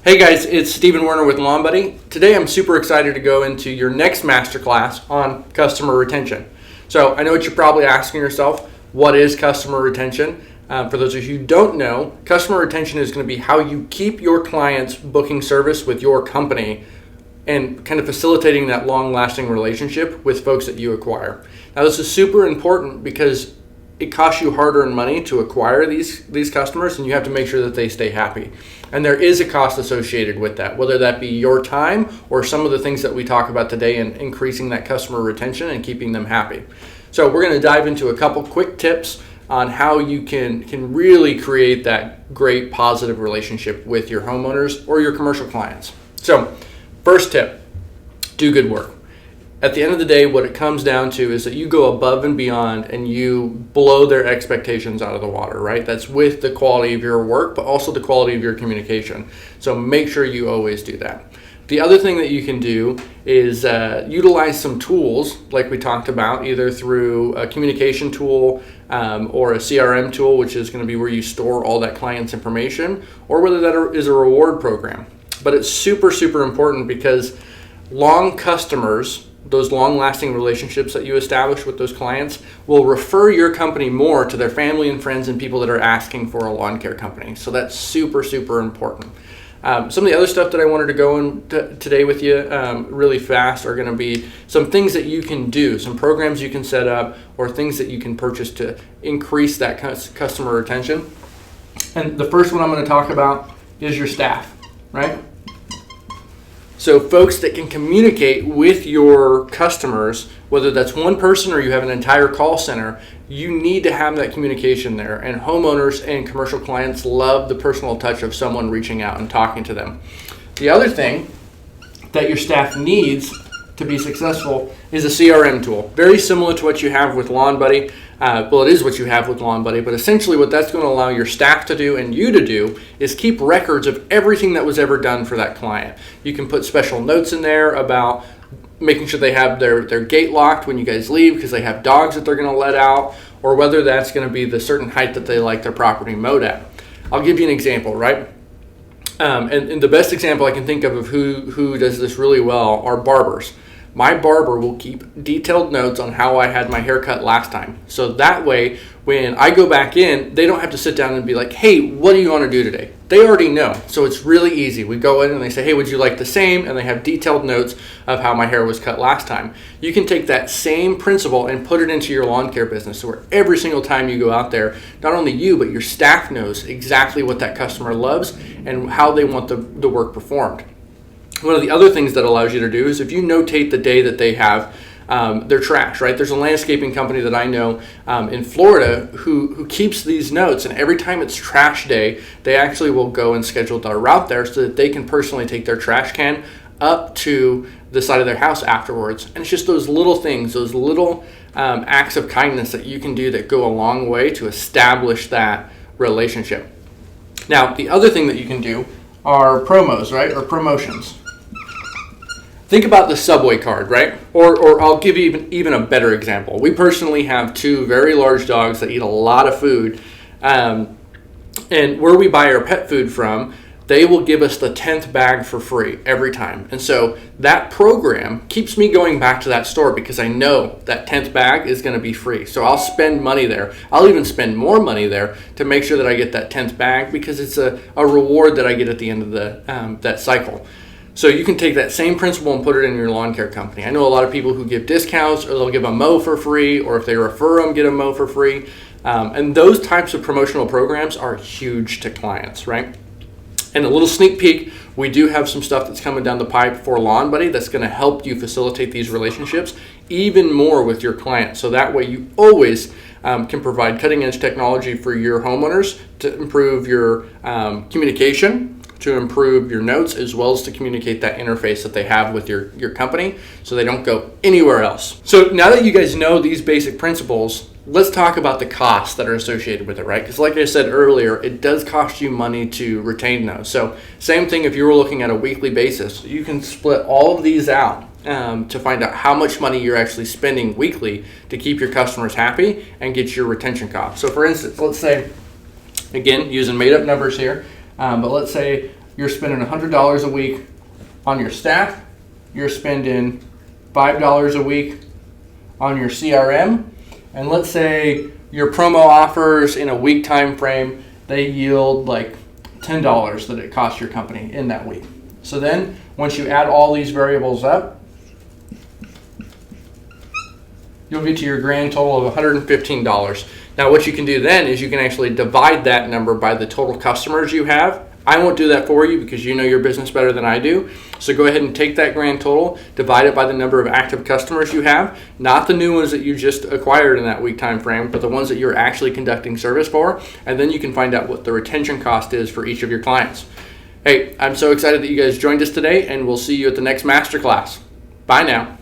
Hey guys, it's Stephen Werner with Lawn Buddy. Today I'm super excited to go into your next masterclass on customer retention. So I know what you're probably asking yourself, what is customer retention? For those of you who don't know, customer retention is going to be how you keep your clients booking service with your company and kind of facilitating that long-lasting relationship with folks that you acquire. Now this is super important because it costs you hard-earned money to acquire these customers, and you have to make sure that they stay happy. And there is a cost associated with that, whether that be your time or some of the things that we talk about today in increasing that customer retention and keeping them happy. So we're going to dive into a couple quick tips on how you can really create that great positive relationship with your homeowners or your commercial clients. So first tip, do good work. At the end of the day, what it comes down to is that you go above and beyond and you blow their expectations out of the water, right? That's with the quality of your work, but also the quality of your communication. So make sure you always do that. The other thing that you can do is utilize some tools like we talked about, either through a communication tool or a CRM tool, which is going to be where you store all that client's information, or whether that is a reward program. But it's super, super important because long customers, those long-lasting relationships that you establish with those clients, will refer your company more to their family and friends and people that are asking for a lawn care company. So that's super, super important. Some of the other stuff that I wanted to go into today with you really fast are going to be some things that you can do, some programs you can set up, or things that you can purchase to increase that customer retention. And the first one I'm going to talk about is your staff, right? So folks that can communicate with your customers, whether that's one person or you have an entire call center, you need to have that communication there. And homeowners and commercial clients love the personal touch of someone reaching out and talking to them. The other thing that your staff needs to be successful is a CRM tool. Very similar to what you have with Lawn Buddy. Well, it is what you have with Lawn Buddy, but essentially what that's going to allow your staff to do and you to do is keep records of everything that was ever done for that client. You can put special notes in there about making sure they have their gate locked when you guys leave because they have dogs that they're going to let out, or whether that's going to be the certain height that they like their property mowed at. I'll give you an example, right? And the best example I can think of who does this really well are barbers. My barber will keep detailed notes on how I had my hair cut last time. So that way, when I go back in, they don't have to sit down and be like, hey, what do you want to do today? They already know. So it's really easy. We go in and they say, hey, would you like the same? And they have detailed notes of how my hair was cut last time. You can take that same principle and put it into your lawn care business. So where every single time you go out there, not only you, but your staff knows exactly what that customer loves and how they want the work performed. One of the other things that allows you to do is if you notate the day that they have their trash, right? There's a landscaping company that I know in Florida who keeps these notes, and every time it's trash day, they actually will go and schedule their route there so that they can personally take their trash can up to the side of their house afterwards. And it's just those little things, those little acts of kindness that you can do that go a long way to establish that relationship. Now, the other thing that you can do are promos, right? Or promotions. Think about the Subway card, right? Or I'll give you even a better example. We personally have two very large dogs that eat a lot of food. And where we buy our pet food from, they will give us the 10th bag for free every time. And so that program keeps me going back to that store because I know that 10th bag is going to be free. So I'll spend money there. I'll even spend more money there to make sure that I get that 10th bag because it's a reward that I get at the end of that cycle. So you can take that same principle and put it in your lawn care company. I know a lot of people who give discounts, or they'll give a mow for free, or if they refer them, get a mow for free. And those types of promotional programs are huge to clients, right? And a little sneak peek, we do have some stuff that's coming down the pipe for Lawn Buddy that's going to help you facilitate these relationships even more with your clients. So that way you always can provide cutting edge technology for your homeowners to improve your communication, to improve your notes, as well as to communicate that interface that they have with your company so they don't go anywhere else. So now that you guys know these basic principles, let's talk about the costs that are associated with it, right? Because like I said earlier, it does cost you money to retain those. So same thing if you were looking at a weekly basis, you can split all of these out to find out how much money you're actually spending weekly to keep your customers happy and get your retention costs. So for instance, let's say, again, using made up numbers here, but let's say you're spending $100 a week on your staff, you're spending $5 a week on your CRM, and let's say your promo offers in a week time frame, they yield like $10 that it costs your company in that week. So then once you add all these variables up, you'll get to your grand total of $115. Now what you can do then is you can actually divide that number by the total customers you have. I won't do that for you because you know your business better than I do. So go ahead and take that grand total, divide it by the number of active customers you have, not the new ones that you just acquired in that week time frame, but the ones that you're actually conducting service for, and then you can find out what the retention cost is for each of your clients. Hey, I'm so excited that you guys joined us today, and we'll see you at the next masterclass. Bye now.